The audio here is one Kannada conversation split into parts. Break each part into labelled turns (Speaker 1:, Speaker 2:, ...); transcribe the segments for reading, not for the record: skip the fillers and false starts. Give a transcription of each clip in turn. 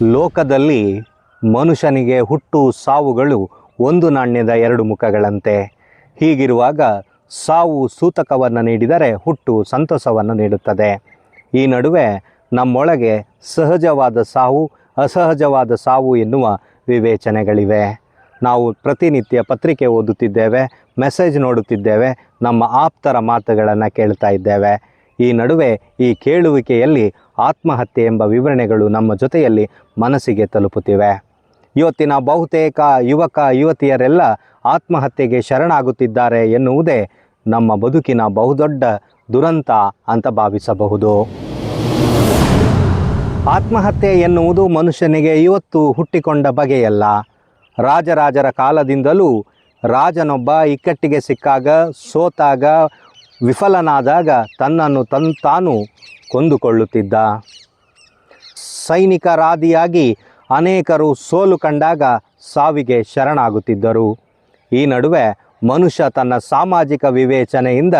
Speaker 1: ಲೋಕದಲ್ಲಿ ಮನುಷ್ಯನಿಗೆ ಹುಟ್ಟು ಸಾವುಗಳು ಒಂದು ನಾಣ್ಯದ ಎರಡು ಮುಖಗಳಂತೆ. ಹೀಗಿರುವಾಗ ಸಾವು ಸೂತಕವನ್ನು ನೀಡಿದರೆ ಹುಟ್ಟು ಸಂತಸವನ್ನು ನೀಡುತ್ತದೆ. ಈ ನಡುವೆ ನಮ್ಮೊಳಗೆ ಸಹಜವಾದ ಸಾವು, ಅಸಹಜವಾದ ಸಾವು ಎನ್ನುವ ವಿವೇಚನೆಗಳಿವೆ. ನಾವು ಪ್ರತಿನಿತ್ಯ ಪತ್ರಿಕೆ ಓದುತ್ತಿದ್ದೇವೆ, ಮೆಸೇಜ್ ನೋಡುತ್ತಿದ್ದೇವೆ, ನಮ್ಮ ಆಪ್ತರ ಮಾತುಗಳನ್ನು ಕೇಳ್ತಾ ಇದ್ದೇವೆ. ಈ ನಡುವೆ ಈ ಕೇಳುವಿಕೆಯಲ್ಲಿ ಆತ್ಮಹತ್ಯೆ ಎಂಬ ವಿವರಣೆಗಳು ನಮ್ಮ ಜೊತೆಯಲ್ಲಿ ಮನಸ್ಸಿಗೆ ತಲುಪುತ್ತಿವೆ. ಇವತ್ತಿನ ಬಹುತೇಕ ಯುವಕ ಯುವತಿಯರೆಲ್ಲ ಆತ್ಮಹತ್ಯೆಗೆ ಶರಣಾಗುತ್ತಿದ್ದಾರೆ ಎನ್ನುವುದೇ ನಮ್ಮ ಬದುಕಿನ ಬಹುದೊಡ್ಡ ದುರಂತ ಅಂತ ಭಾವಿಸಬಹುದು. ಆತ್ಮಹತ್ಯೆ ಎನ್ನುವುದು ಮನುಷ್ಯನಿಗೆ ಇವತ್ತು ಹುಟ್ಟಿಕೊಂಡ ಬಗೆಯಲ್ಲ. ರಾಜರಾಜರ ಕಾಲದಿಂದಲೂ ರಾಜನೊಬ್ಬ ಇಕ್ಕಟ್ಟಿಗೆ ಸಿಕ್ಕಾಗ, ಸೋತಾಗ, ವಿಫಲನಾದಾಗ ತನ್ನನ್ನು ತಾನು ಕೊಂದುಕೊಳ್ಳುತ್ತಿದ್ದ. ಸೈನಿಕರಾದಿಯಾಗಿ ಅನೇಕರು ಸೋಲು ಕಂಡಾಗ ಸಾವಿಗೆ ಶರಣಾಗುತ್ತಿದ್ದರು. ಈ ನಡುವೆ ಮನುಷ್ಯ ತನ್ನ ಸಾಮಾಜಿಕ ವಿವೇಚನೆಯಿಂದ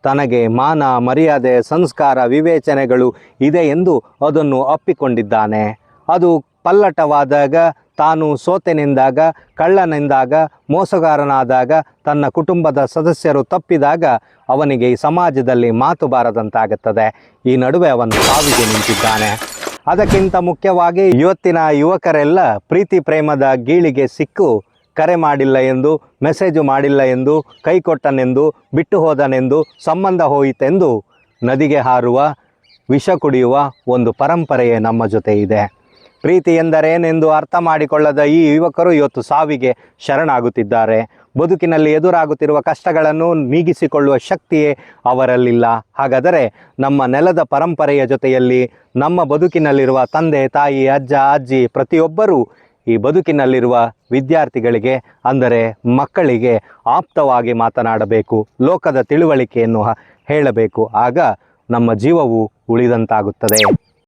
Speaker 1: ತನಗೆ ಮಾನ, ಮರ್ಯಾದೆ, ಸಂಸ್ಕಾರ, ವಿವೇಚನೆಗಳು ಇದೆ ಎಂದು ಅದನ್ನು ಅಪ್ಪಿಕೊಂಡಿದ್ದಾನೆ. ಅದು ಪಲ್ಲಟವಾದಾಗ, ತಾನು ಸೋತೆನೆಂದಾಗ, ಕಳ್ಳನೆಂದಾಗ, ಮೋಸಗಾರನಾದಾಗ, ತನ್ನ ಕುಟುಂಬದ ಸದಸ್ಯರು ತಪ್ಪಿದಾಗ ಅವನಿಗೆ ಈ ಸಮಾಜದಲ್ಲಿ ಮಾತು ಬಾರದಂತಾಗುತ್ತದೆ. ಈ ನಡುವೆ ಅವನು ಸಾವಿಗೆ ನಿಂತಿದ್ದಾನೆ. ಅದಕ್ಕಿಂತ ಮುಖ್ಯವಾಗಿ ಇವತ್ತಿನ ಯುವಕರೆಲ್ಲ ಪ್ರೀತಿ ಪ್ರೇಮದ ಗೀಳಿಗೆ ಸಿಕ್ಕು ಕರೆ ಮಾಡಿಲ್ಲ ಎಂದು, ಮೆಸೇಜು ಮಾಡಿಲ್ಲ ಎಂದು, ಕೈ ಕೊಟ್ಟನೆಂದು, ಬಿಟ್ಟು ಹೋದನೆಂದು, ಸಂಬಂಧ ಹೋಯಿತೆಂದು ನದಿಗೆ ಹಾರುವ, ವಿಷ ಕುಡಿಯುವ ಒಂದು ಪರಂಪರೆಯೇ ನಮ್ಮ ಜೊತೆ ಇದೆ. ಪ್ರೀತಿ ಎಂದರೇನೆಂದು ಅರ್ಥ ಮಾಡಿಕೊಳ್ಳದ ಈ ಯುವಕರು ಇವತ್ತು ಸಾವಿಗೆ ಶರಣಾಗುತ್ತಿದ್ದಾರೆ. ಬದುಕಿನಲ್ಲಿ ಎದುರಾಗುತ್ತಿರುವ ಕಷ್ಟಗಳನ್ನು ನೀಗಿಸಿಕೊಳ್ಳುವ ಶಕ್ತಿಯೇ ಅವರಲ್ಲಿಲ್ಲ. ಹಾಗಾದರೆ ನಮ್ಮ ನೆಲದ ಪರಂಪರೆಯ ಜೊತೆಯಲ್ಲಿ ನಮ್ಮ ಬದುಕಿನಲ್ಲಿರುವ ತಂದೆ, ತಾಯಿ, ಅಜ್ಜ, ಅಜ್ಜಿ ಪ್ರತಿಯೊಬ್ಬರೂ ಈ ಬದುಕಿನಲ್ಲಿರುವ ವಿದ್ಯಾರ್ಥಿಗಳಿಗೆ, ಅಂದರೆ ಮಕ್ಕಳಿಗೆ ಆಪ್ತವಾಗಿ ಮಾತನಾಡಬೇಕು, ಲೋಕದ ತಿಳುವಳಿಕೆಯನ್ನು ಹೇಳಬೇಕು. ಆಗ ನಮ್ಮ ಜೀವವು ಉಳಿದಂತಾಗುತ್ತದೆ.